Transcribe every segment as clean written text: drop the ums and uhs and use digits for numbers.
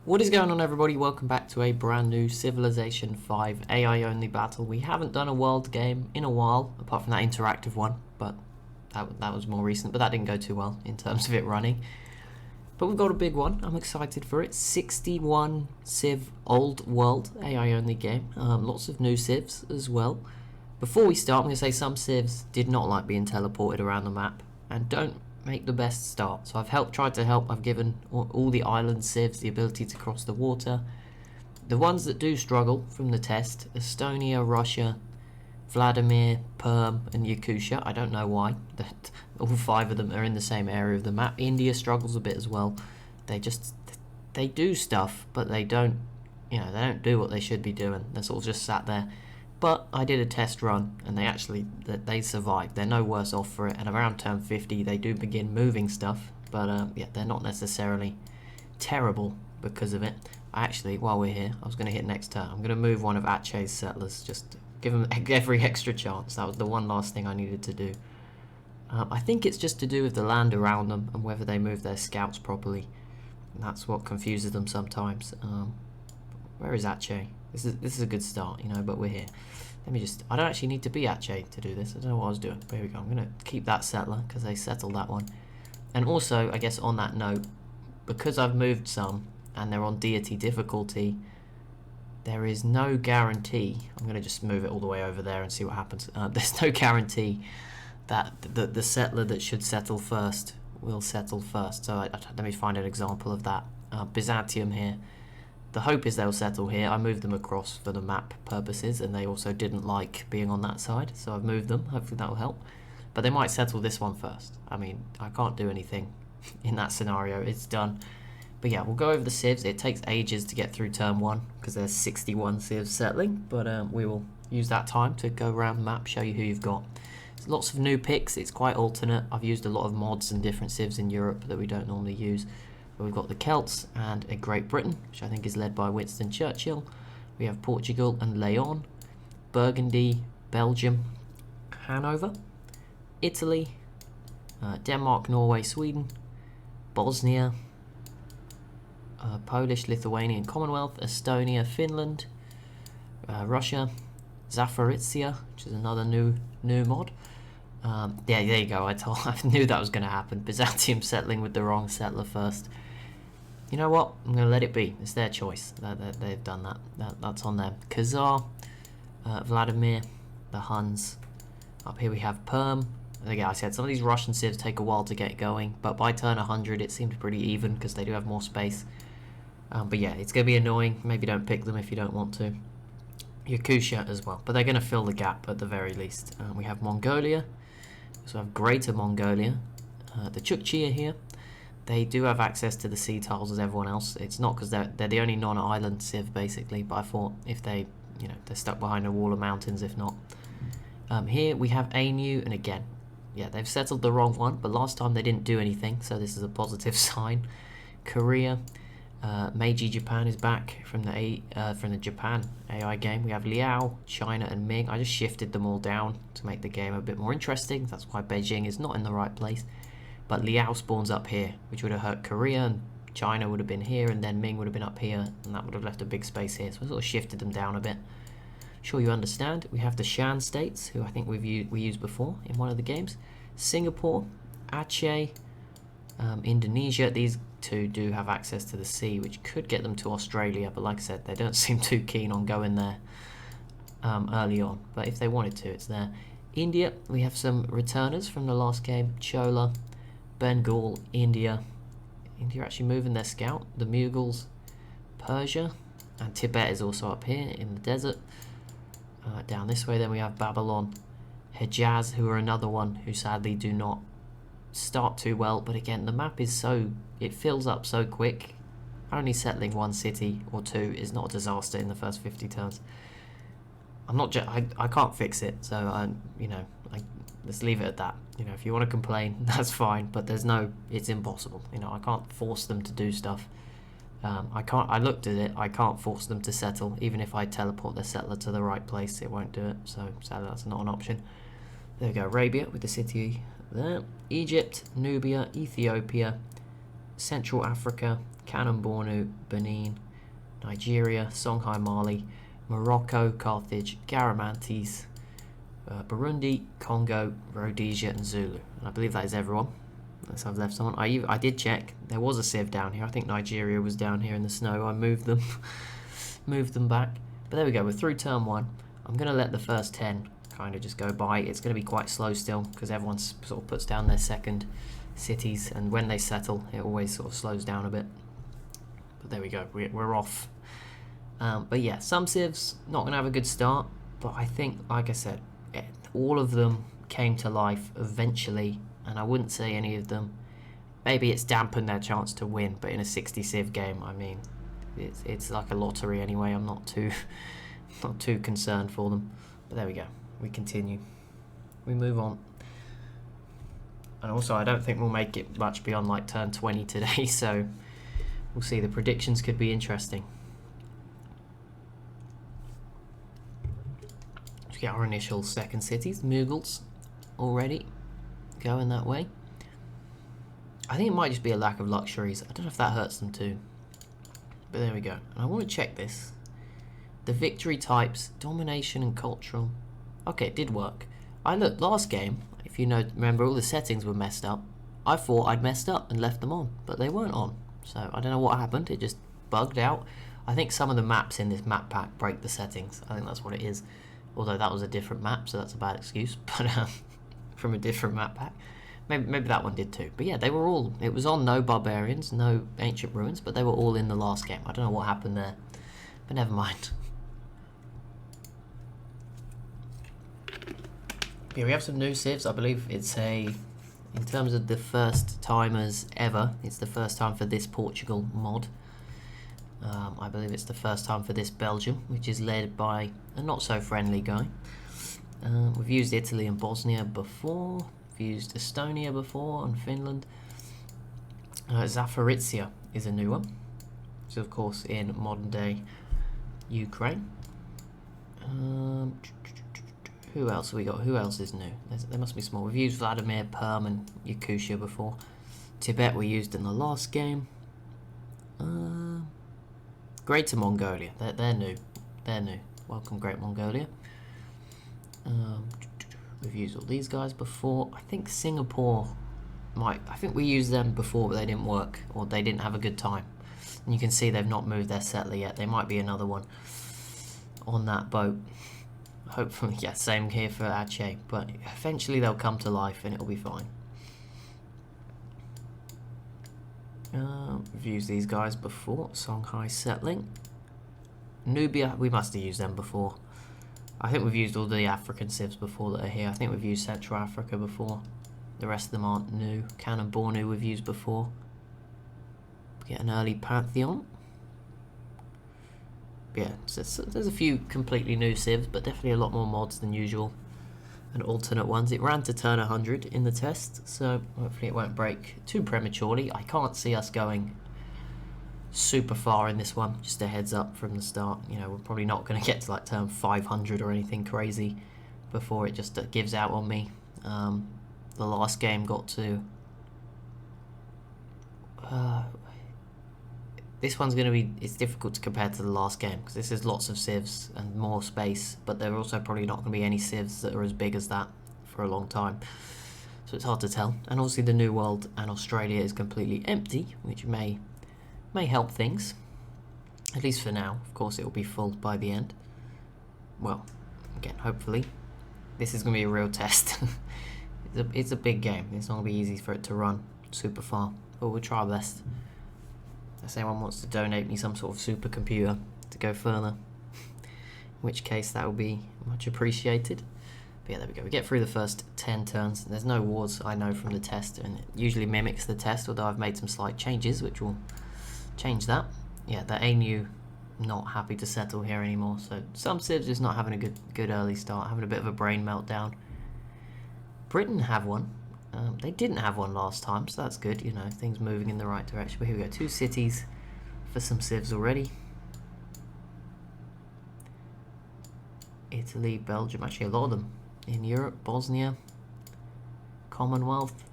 What is going on, everybody? Welcome back to a brand new Civilization 5 AI only battle. We haven't done a world game in a while, apart from that interactive one, but that was more recent, but that didn't go too well in terms of it running. But we've got a big one. I'm excited for it. 61 Civ old world AI only game. Lots of new civs as well. Before we start, I'm going to say some civs did not like being teleported around the map and don't make the best start. So I've tried to help. I've given all the island civs the ability to cross the water. The ones that do struggle from the test: Estonia, Russia, Vladimir, Perm and Yakutia. I don't know why that all 5 of them are in the same area of the map. India struggles a bit as well. They do stuff, but they don't do what they should be doing. They're sort of just sat there. But I did a test run and they survived. They're no worse off for it, and around turn 50 they do begin moving stuff, but yeah, they're not necessarily terrible because of it. While we're here, I was going to hit next turn. I'm going to move one of Aceh's settlers, just give them every extra chance. That was the one last thing I needed to do. I think it's just to do with the land around them and whether they move their scouts properly. And that's what confuses them sometimes. Where is Aceh? This is a good start, but we're here. I don't actually need to be Aceh to do this. I don't know what I was doing. But here we go. I'm going to keep that settler because they settled that one. And also, I guess on that note, because I've moved some and they're on deity difficulty, there is no guarantee. I'm going to just move it all the way over there and see what happens. There's no guarantee that the settler that should settle first will settle first. So let me find an example of that. Byzantium here. The hope is they'll settle here. I moved them across for the map purposes, and they also didn't like being on that side, so I've moved them. Hopefully that will help. But they might settle this one first. I mean, I can't do anything in that scenario. It's done. But yeah, we'll go over the civs. It takes ages to get through turn 1 because there's 61 civs settling, but we will use that time to go around the map, show you who you've got. There's lots of new picks. It's quite alternate. I've used a lot of mods and different civs in Europe that we don't normally use. We've got the Celts and a Great Britain, which I think is led by Winston Churchill. We have Portugal and Leon, Burgundy, Belgium, Hanover, Italy, Denmark, Norway, Sweden, Bosnia, Polish, Lithuanian Commonwealth, Estonia, Finland, Russia, Zaporizhzhia, which is another new mod. Yeah, there you go. I knew that was going to happen. Byzantium settling with the wrong settler first. You know what? I'm going to let it be. It's their choice. They've done that. That's on them. Khazar, Vladimir, the Huns. Up here we have Perm. Again, I said some of these Russian civs take a while to get going, but by turn 100 it seemed pretty even because they do have more space. But yeah, it's going to be annoying. Maybe don't pick them if you don't want to. Yakutia as well, but they're going to fill the gap at the very least. We have Mongolia. We also have Greater Mongolia. The Chukchi are here. They do have access to the sea tiles as everyone else. It's not because they're the only non-island civ basically, but I thought if they're stuck behind a wall of mountains if not. Here we have Anu, and again, yeah, they've settled the wrong one, but last time they didn't do anything, so this is a positive sign. Korea, Meiji Japan is back from the Japan AI game. We have Liao, China and Ming. I just shifted them all down to make the game a bit more interesting. That's why Beijing is not in the right place. But Liao spawns up here, which would have hurt Korea, and China would have been here, and then Ming would have been up here, and that would have left a big space here. So I sort of shifted them down a bit. Sure you understand. We have the Shan states, who I think we used before in one of the games. Singapore, Aceh, Indonesia. These 2 do have access to the sea, which could get them to Australia, but like I said, they don't seem too keen on going there early on. But if they wanted to, it's there. India, we have some returners from the last game. Chola, Bengal, India. India are actually moving their scout. The Mughals, Persia, and Tibet is also up here in the desert. Down this way then we have Babylon, Hejaz, who are another one who sadly do not start too well, but again the map is it fills up so quick. Only settling 1 city or 2 is not a disaster in the first 50 turns. I can't fix it, so let's leave it at that. If you want to complain, that's fine, but it's impossible. I can't force them to do stuff. I looked at it, I can't force them to settle. Even if I teleport their settler to the right place, it won't do it, so sadly that's not an option. There we go, Arabia with the city there. Egypt, Nubia, Ethiopia, Central Africa, Kanem-Bornu, Benin, Nigeria, Songhai, Mali, Morocco, Carthage, Garamantes, Burundi, Congo, Rhodesia, and Zulu. And I believe that is everyone. Unless I've left someone. I did check. There was a civ down here. I think Nigeria was down here in the snow. I moved them, moved them back. But there we go. We're through turn 1. I'm going to let the first 10 kind of just go by. It's going to be quite slow still because everyone sort of puts down their second cities, and when they settle, it always sort of slows down a bit. But there we go. We're off. But yeah, some civs not going to have a good start. But I think, like I said, all of them came to life eventually. And I wouldn't say any of them. Maybe it's dampened their chance to win, but in a 60 civ game, I mean, it's like a lottery anyway. I'm not too concerned for them. But there we go. We continue. We move on. And also, I don't think we'll make it much beyond like turn 20 today, so we'll see. The predictions could be interesting. Let's get our initial second cities. Mughals already going that way. I think it might just be a lack of luxuries. I don't know if that hurts them too. But there we go. And I want to check this. The victory types, domination and cultural. Okay, it did work. I looked last game, if you know, remember all the settings were messed up. I thought I'd messed up and left them on, but they weren't on. So I don't know what happened. It just bugged out. I think some of the maps in this map pack break the settings. I think that's what it is. Although that was a different map, so that's a bad excuse. But from a different map pack. Maybe that one did too. But yeah, they were all... It was on no barbarians, no ancient ruins, but they were all in the last game. I don't know what happened there. But never mind. Yeah, we have some new civs. I believe it's a... In terms of the first timers ever, it's the first time for this Portugal mod. I believe it's the first time for this Belgium, which is led by a not-so-friendly guy. We've used Italy and Bosnia before. We've used Estonia before and Finland. Zaporizhzhia is a new one. Which is of course in modern day Ukraine. Who else have we got? Who else is new? There must be some more. We've used Vladimir, Perm and Yakutia before. Tibet we used in the last game. Greater Mongolia. They're new. They're new. Welcome Great Mongolia. We've used all these guys before. I think Singapore might... I think we used them before, but they didn't work, or they didn't have a good time. And you can see they've not moved their settler yet. There might be another one on that boat. Hopefully, yeah, same here for Aceh. But eventually they'll come to life and it'll be fine. We've used these guys before. Songhai settling. Nubia, we must have used them before. I think we've used all the African civs before that are here. I think we've used Central Africa before. The rest of them aren't new. Kanem-Bornu we've used before. Get an early Pantheon. Yeah, so there's a few completely new civs, but definitely a lot more mods than usual. And alternate ones. It ran to turn 100 in the test, so hopefully it won't break too prematurely. I can't see us going super far in this one, just a heads up from the start. You know, we're probably not going to get to like turn 500 or anything crazy before it just gives out on me. The last game got to this one's going to be, it's difficult to compare to the last game because this is lots of civs and more space, but there are also probably not going to be any civs that are as big as that for a long time, so it's hard to tell. And obviously the New World and Australia is completely empty, which may help things, at least for now. Of course it will be full by the end. Well, again, hopefully this is going to be a real test. It's a big game. It's not going to be easy for it to run super far, but we'll try our best. Unless anyone wants to donate me some sort of supercomputer to go further, in which case that will be much appreciated. But yeah, there we go. We get through the first 10 turns. There's no wars, I know from the test, and it usually mimics the test, although I've made some slight changes which will change that. Yeah, the ANU not happy to settle here anymore, so some civs just not having a good early start, having a bit of a brain meltdown. Britain have one. They didn't have one last time, so that's good, you know, things moving in the right direction. But here we go, 2 cities for some civs already. Italy, Belgium, actually a lot of them in Europe. Bosnia, Commonwealth,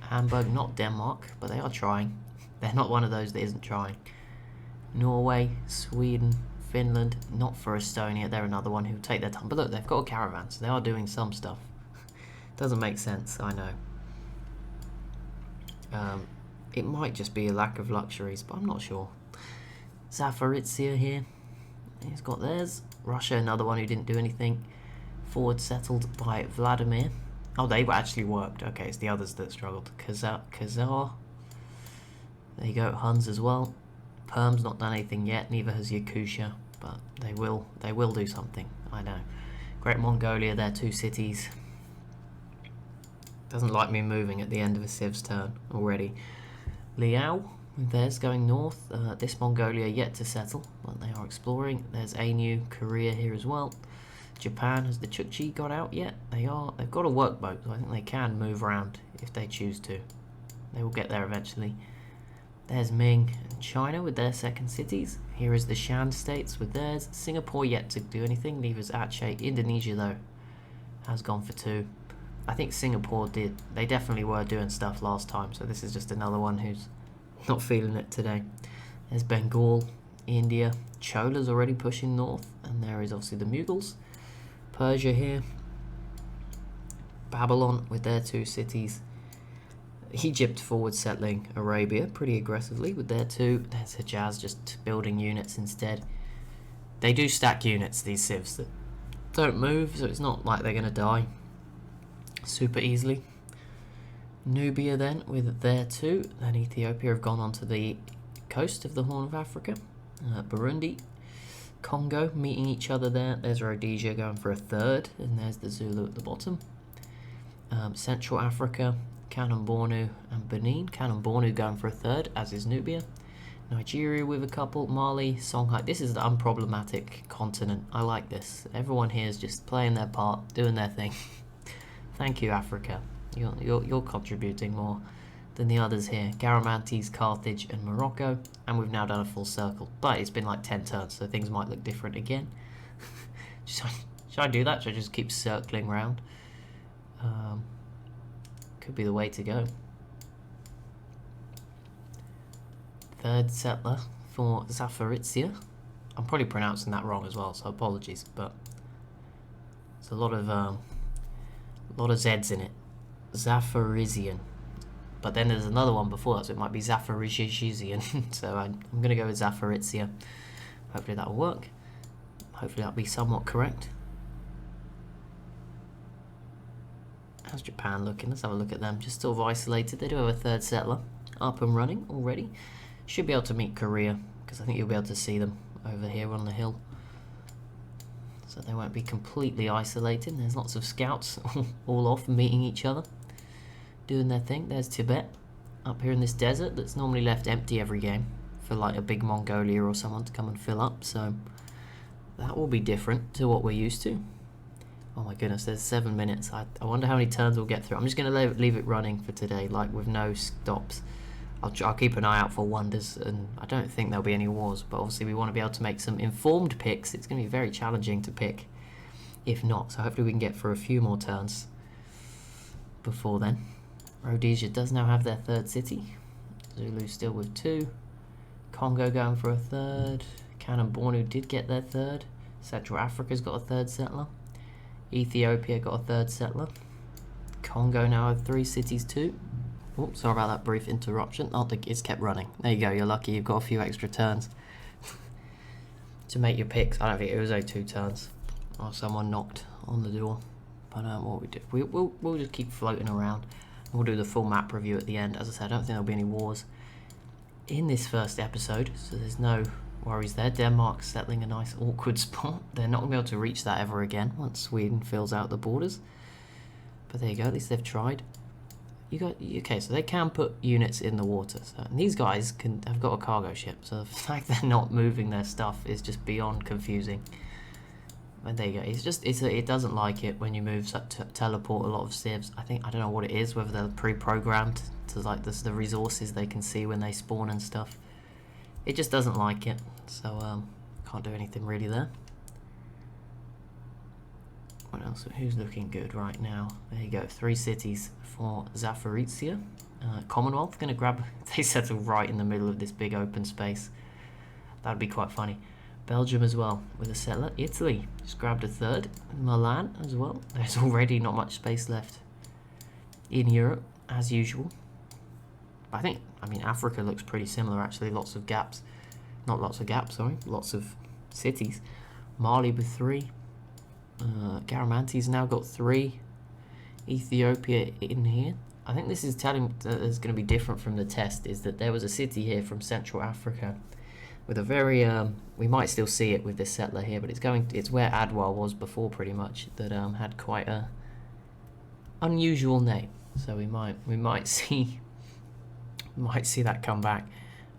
Hamburg, not Denmark, but they are trying. They're not one of those that isn't trying. Norway, Sweden, Finland, not for Estonia. They're another one who'll take their time. But look, they've got a caravan, so they are doing some stuff. Doesn't make sense, I know. It might just be a lack of luxuries, but I'm not sure. Zaporizhzhia here. He's got theirs. Russia, another one who didn't do anything. Forward settled by Vladimir. Oh, they actually worked. Okay, it's the others that struggled. Khazar. There you go, Huns as well. Perm's not done anything yet, neither has Yakutia, but they will do something, I know. Great Mongolia, they're 2 cities. Doesn't like me moving at the end of a civ's turn already. Liao, theirs going north. This Mongolia yet to settle, but they are exploring. There's Ainu, Korea here as well. Japan, has the Chukchi got out yet? They've got a workboat, so I think they can move around if they choose to. They will get there eventually. There's Ming and China with their second cities. Here is the Shan states with theirs. Singapore yet to do anything, neither's Aceh. Indonesia though has gone for 2. I think Singapore did. They definitely were doing stuff last time, so this is just another one who's not feeling it today. There's Bengal, India. Chola's already pushing north, and there is obviously the Mughals. Persia here. Babylon with their 2 cities. Egypt forward settling Arabia pretty aggressively with their 2. There's Hejaz just building units instead. They do stack units, these civs that don't move, so it's not like they're going to die super easily. Nubia then with their 2. Then Ethiopia have gone onto the coast of the Horn of Africa. Burundi. Congo meeting each other there. There's Rhodesia going for a 3rd, and there's the Zulu at the bottom. Central Africa, Canon Bornu and Benin. Canon Bornu going for a 3rd, as is Nubia. Nigeria with a couple. Mali, Songhai. This is the unproblematic continent. I like this. Everyone here is just playing their part, doing their thing. Thank you, Africa. You're contributing more than the others here. Garamantes, Carthage and Morocco. And we've now done a full circle. But it's been like 10 turns, so things might look different again. Should I do that? Should I just keep circling around? Could be the way to go. 3rd settler for Zaporizhzhia. I'm probably pronouncing that wrong as well, so apologies, but there's a lot of Z's in it. Zaporizhian. But then there's another one before that, so it might be Zaporizhian. So I'm going to go with Zaporizhzhia. Hopefully that will work. Hopefully that'll be somewhat correct. How's Japan looking? Let's have a look at them. Just sort of isolated. They do have a 3rd settler up and running already. Should be able to meet Korea, because I think you'll be able to see them over here on the hill. So they won't be completely isolated. There's lots of scouts all off meeting each other, doing their thing. There's Tibet up here in this desert that's normally left empty every game for like a big Mongolia or someone to come and fill up. So that will be different to what we're used to. Oh my goodness, there's 7 minutes. I wonder how many turns we'll get through. I'm just going to leave it running for today, like with no stops. I'll keep an eye out for wonders, and I don't think there'll be any wars, but obviously we want to be able to make some informed picks. It's going to be very challenging to pick if not, so hopefully we can get through a few more turns before then. Rhodesia does now have their 3rd city. Zulu still with 2. Congo going for a 3rd. Canon Bornu did get their 3rd. Central Africa's got a 3rd settler. Ethiopia got a 3rd settler. Congo now have 3 cities too. Oh, sorry about that brief interruption. Oh, it's kept running. There you go, you're lucky you've got a few extra turns to make your picks. I don't think it was only 2 turns. Or someone knocked on the door. But what we do, we'll just keep floating around. We'll do the full map review at the end. As I said, I don't think there'll be any wars in this first episode, so there's no worries there. Denmark's settling a nice awkward spot. They're not going to be able to reach that ever again once Sweden fills out the borders. But there you go, at least they've tried. Okay, so they can put units in the water. So, and these guys have got a cargo ship, so the fact they're not moving their stuff is just beyond confusing. And there you go. It doesn't like it when you move teleport a lot of civs. I don't know what it is, whether they're pre-programmed to like the resources they can see when they spawn and stuff. It just doesn't like it, so can't do anything really there. What else? Who's looking good right now? There you go, 3 cities for Zaporizhzhia. Commonwealth going to grab... They settle right in the middle of this big open space. That'd be quite funny. Belgium as well with a settler. Italy just grabbed a third. Milan as well. There's already not much space left in Europe as usual. I mean, Africa looks pretty similar actually. Lots of gaps. Not lots of gaps, sorry. Lots of cities. Mali with 3. Garamanti's now got 3. Ethiopia in here. I think this is telling that it's going to be different from the test, is that there was a city here from Central Africa with a very, we might still see it with this settler here, but it's where Adwa was before pretty much, that had quite a unusual name. So we might see that come back.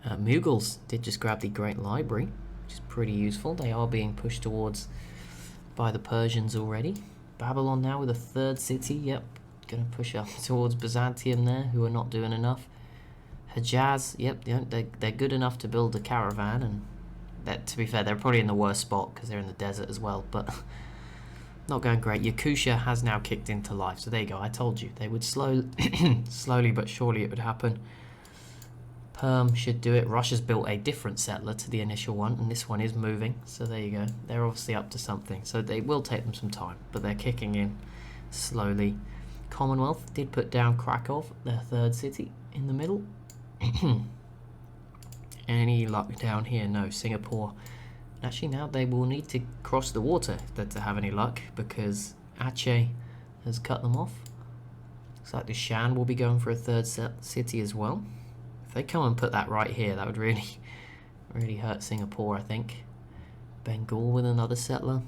Mughals did just grab the Great Library, which is pretty useful. They are being pushed towards by the Persians already. Babylon now with a 3rd city, yep. Going to push up towards Byzantium there, who are not doing enough. Hejaz, yep, they're good enough to build a caravan, and that, to be fair, they're probably in the worst spot because they're in the desert as well, but not going great. Yakutia has now kicked into life, so there you go. I told you they would slowly but surely it would happen. Perm should do it. Russia's built a different settler to the initial one, and this one is moving, so there you go. They're obviously up to something, so they will take them some time, but they're kicking in slowly. Commonwealth did put down Krakow, their 3rd city, in the middle. Any luck down here? No. Singapore. Actually, now they will need to cross the water to have any luck, because Aceh has cut them off. Looks like the Shan will be going for a 3rd city as well. If they come and put that right here, that would really hurt Singapore, I think. Bengal with another settler.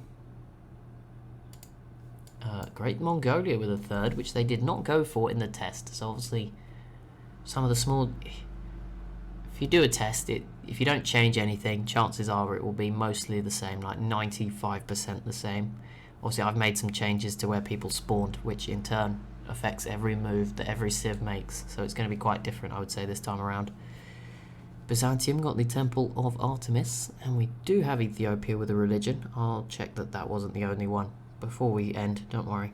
Great Mongolia with a 3rd, which they did not go for in the test. So obviously, some of the small... If you do a test, if you don't change anything, chances are it will be mostly the same, like 95% the same. Obviously, I've made some changes to where people spawned, which in turn affects every move that every civ makes. So it's going to be quite different, I would say, this time around. Byzantium got the Temple of Artemis, and we do have Ethiopia with a religion. I'll check that wasn't the only one before we end, don't worry.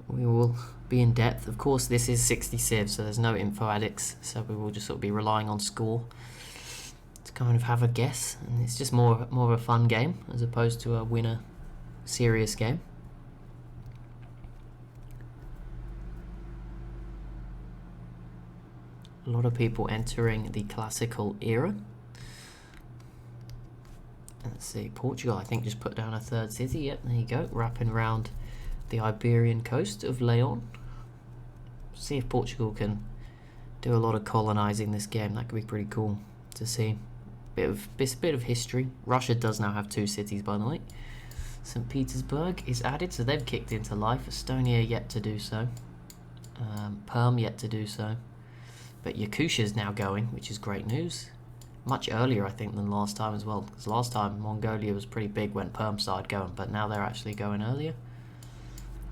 We will be in depth. Of course, this is 60 civs, so there's no info addicts, so we will just sort of be relying on score to kind of have a guess, and it's just more of a fun game as opposed to a winner serious game. A lot of people entering the classical era. Let's see, Portugal, I think, just put down a 3rd city. Yep, there you go, wrapping around the Iberian coast of Leon. See if Portugal can do a lot of colonizing this game. That could be pretty cool to see. Bit of history. Russia does now have 2 cities, by the way. St. Petersburg is added, so they've kicked into life. Estonia yet to do so. Perm yet to do so. But Yakutia is now going, which is great news. Much earlier, I think, than last time as well. Because last time, Mongolia was pretty big when Perm started going, but now they're actually going earlier.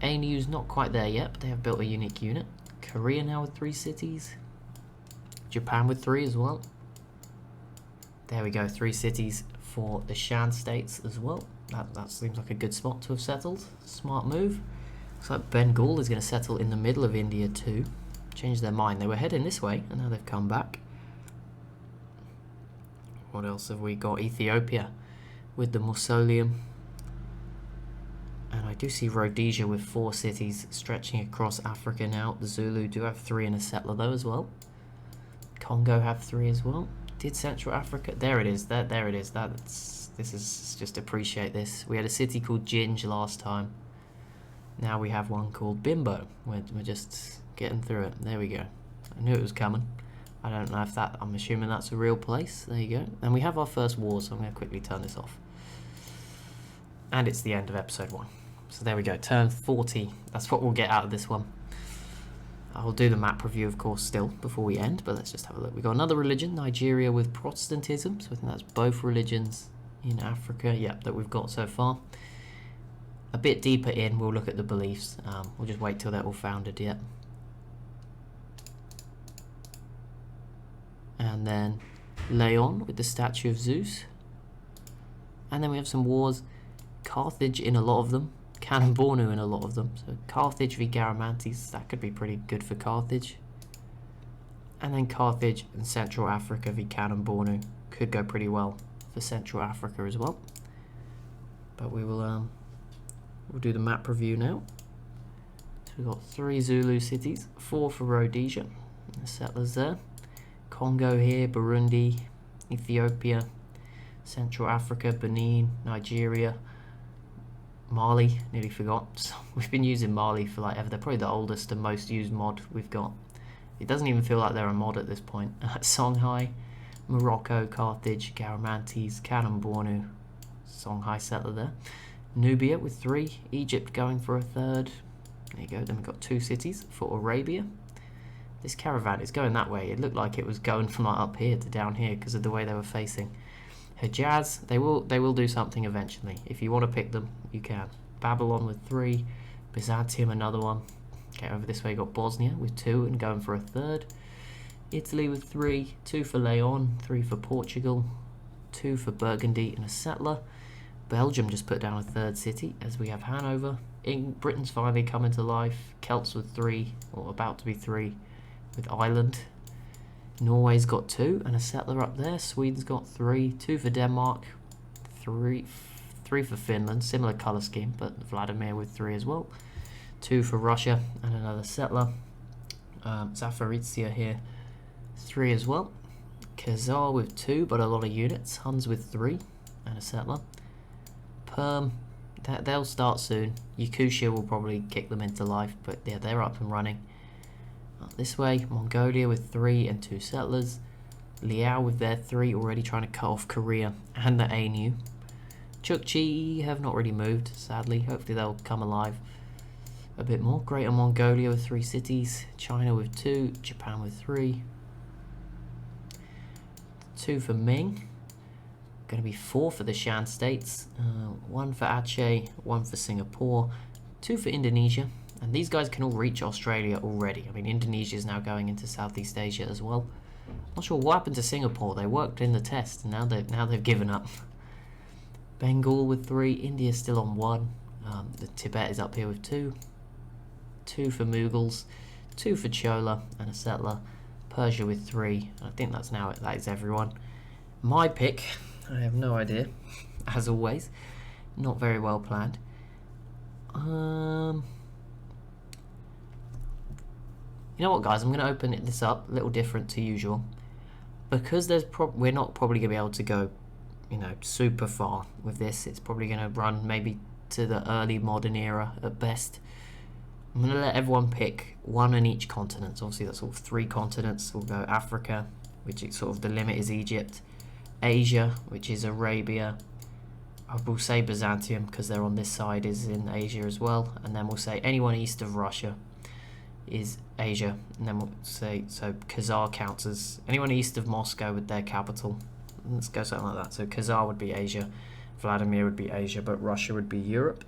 ANU's not quite there yet, but they have built a unique unit. Korea now with 3 cities. Japan with 3 as well. There we go, 3 cities for the Shan states as well. That seems like a good spot to have settled. Smart move. Looks like Bengal is going to settle in the middle of India too. Changed their mind. They were heading this way, and now they've come back. What else have we got? Ethiopia with the mausoleum. And I do see Rhodesia with 4 cities stretching across Africa now. The Zulu do have 3 in a settler though as well. Congo have 3 as well. Did Central Africa? There it is. There it is. This is just appreciate this. We had a city called Ginge last time. Now we have one called Bimbo. We're just getting through it. There we go. I knew it was coming. I don't know if that... I'm assuming that's a real place. There you go. And we have our first war, so I'm going to quickly turn this off. And it's the end of episode 1. So there we go. Turn 40. That's what we'll get out of this one. I'll do the map review, of course, still before we end, but let's just have a look. We've got another religion, Nigeria, with Protestantism. So I think that's both religions in Africa, yep, that we've got so far. A bit deeper in, we'll look at the beliefs. We'll just wait till they're all founded, yep. And then Leon with the statue of Zeus. And then we have some wars. Carthage in a lot of them. Kanem-Bornu in a lot of them. So Carthage v Garamantes, that could be pretty good for Carthage. And then Carthage and Central Africa v Kanem-Bornu could go pretty well for Central Africa as well. But we will we'll do the map review now. So we've got 3 Zulu cities, 4 for Rhodesia, the settlers there. Congo here, Burundi, Ethiopia, Central Africa, Benin, Nigeria, Mali, nearly forgot. So we've been using Mali for like ever. They're probably the oldest and most used mod we've got. It doesn't even feel like they're a mod at this point. Songhai, Morocco, Carthage, Garamantes, Kanem-Bornu, Songhai settler there. Nubia with 3, Egypt going for a 3rd. There you go, then we've got 2 cities for Arabia. This caravan is going that way. It looked like it was going from like up here to down here because of the way they were facing. Hejaz, they will do something eventually. If you want to pick them, you can. Babylon with 3, Byzantium another one. Okay, over this way you got Bosnia with 2 and going for a 3rd. Italy with 3, 2 for Leon, 3 for Portugal, 2 for Burgundy and a settler. Belgium just put down a 3rd city as we have Hanover. Britain's finally coming to life. Celts with 3, or about to be 3, with Ireland. Norway's got 2 and a settler up there. Sweden's got 3, 2 for Denmark, 3 for Finland, similar colour scheme, but Vladimir with 3 as well. 2 for Russia and another settler. Zaporizhzhia here, 3 as well. Khazar with 2, but a lot of units. Huns with 3 and a settler. Perm, they'll start soon. Yakutia will probably kick them into life, but yeah, they're up and running. This way, Mongolia with 3 and 2 settlers. Liao with their 3 already trying to cut off Korea and the ANU. Chukchi have not really moved, sadly. Hopefully they'll come alive a bit more. Greater Mongolia with 3 cities. China with 2. Japan with 3. 2 for Ming. Going to be 4 for the Shan states. 1 for Aceh. 1 for Singapore. 2 for Indonesia. And these guys can all reach Australia already. I mean, Indonesia is now going into Southeast Asia as well. Not sure what happened to Singapore. They worked in the test, and now they've given up. Bengal with 3. India's still on 1. The Tibet is up here with 2. 2 for Mughals. 2 for Chola and a settler. Persia with 3. I think that's now it. That is everyone. My pick. I have no idea. As always, not very well planned. You know what, guys? I'm going to open this up a little different to usual, because we're not probably going to be able to go, you know, super far with this. It's probably going to run maybe to the early modern era at best. I'm going to let everyone pick 1 in each continent. So obviously that's sort of 3 continents. We'll go Africa, which is sort of the limit is Egypt. Asia, which is Arabia. I will say Byzantium because they're on this side, is in Asia as well. And then we'll say anyone east of Russia is Asia, and then we'll say, so Khazar counts as anyone east of Moscow with their capital. Let's go something like that. So Khazar would be Asia, Vladimir would be Asia, but Russia would be Europe.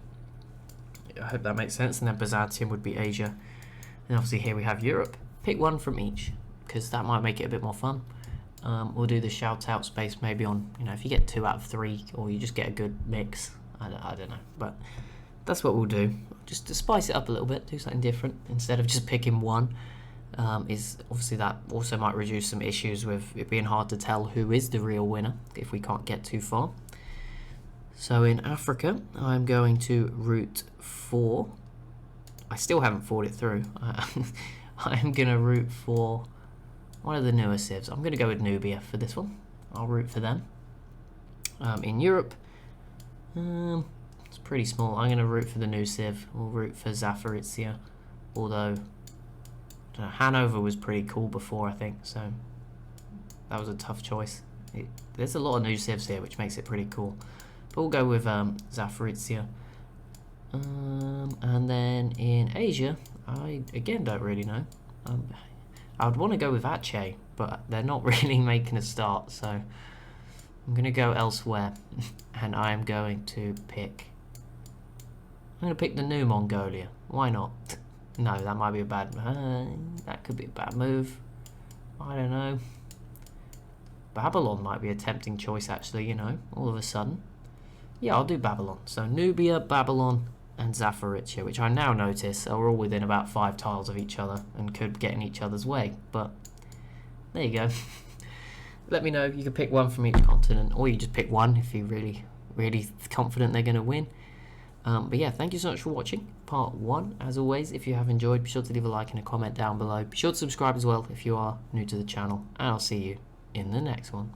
I hope that makes sense. And then Byzantium would be Asia, and obviously here we have Europe. Pick 1 from each, because that might make it a bit more fun. We'll do the shout out space maybe on, you know, if you get 2 out of 3, or you just get a good mix. I don't know, but that's what we'll do. Just to spice it up a little bit, do something different instead of just picking 1. Is obviously that also might reduce some issues with it being hard to tell who is the real winner if we can't get too far. So in Africa, I'm going to root for. I still haven't thought it through. I'm going to root for one of the newer civs. I'm going to go with Nubia for this one. I'll root for them. In Europe, it's pretty small. I'm going to root for the new civ. We'll root for Zaporizhzhia, although I don't know, Hanover was pretty cool before, I think, so that was a tough choice. There's a lot of new civs here, which makes it pretty cool. But we'll go with Zaporizhzhia. And then in Asia, I again don't really know. I would want to go with Aceh, but they're not really making a start, so I'm going to go elsewhere. And I'm going to pick the new Mongolia. Why not? No, that might be a bad. That could be a bad move. I don't know. Babylon might be a tempting choice, actually. You know, all of a sudden. Yeah, I'll do Babylon. So Nubia, Babylon, and Zaporizhzhia, which I now notice are all within about 5 tiles of each other and could get in each other's way. But there you go. Let me know. You can pick one from each continent, or you just pick one if you're really, really confident they're going to win. But yeah, thank you so much for watching part 1. As always, if you have enjoyed, be sure to leave a like and a comment down below. Be sure to subscribe as well if you are new to the channel, and I'll see you in the next one.